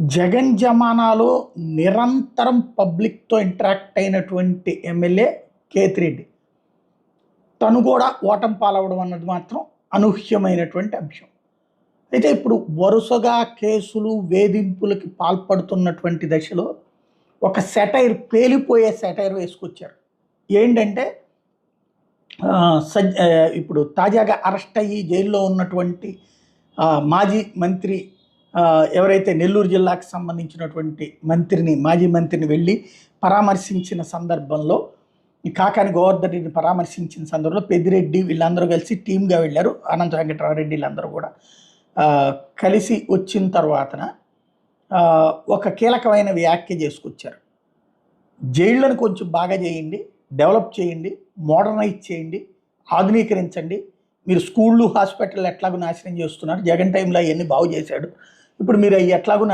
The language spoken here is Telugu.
జగన్ జమానాలో నిరంతరం పబ్లిక్‌తో ఇంటరాక్ట్ అయినటువంటి ఎమ్మెల్యే కేతిరెడ్డి. తను కూడా ఓటమి పాలవ్వడం అన్నది మాత్రం అనూహ్యమైనటువంటి అంశం. అయితే ఇప్పుడు వరుసగా కేసులు, వేధింపులకి పాల్పడుతున్నటువంటి దశలో ఒక సెటైర్, పేలిపోయే సెటైర్ వేసుకొచ్చారు. ఏంటంటే ఇప్పుడు తాజాగా అరెస్ట్ అయ్యి జైల్లో ఉన్నటువంటి మాజీ మంత్రి, ఎవరైతే నెల్లూరు జిల్లాకు సంబంధించినటువంటి మాజీ మంత్రిని వెళ్ళి పరామర్శించిన సందర్భంలో, ఈ కాకాని గోవర్ధన్ రెడ్డిని పరామర్శించిన సందర్భంలో పెద్దిరెడ్డి వీళ్ళందరూ కలిసి టీమ్గా వెళ్ళారు. అనంత వెంకటరామరెడ్డి వీళ్ళందరూ కూడా కలిసి వచ్చిన తర్వాతన ఒక కీలకమైన వ్యాఖ్య చేసుకొచ్చారు. జైళ్ళను కొంచెం బాగా చేయండి, డెవలప్ చేయండి, మోడర్నైజ్ చేయండి, ఆధునీకరించండి. మీరు స్కూళ్ళు, హాస్పిటల్ ఎట్లాగో నాశనం చేస్తున్నారు. జగన్ టైంలో అవన్నీ బాగు చేశాడు. ఇప్పుడు మీరు అవి ఎట్లాగో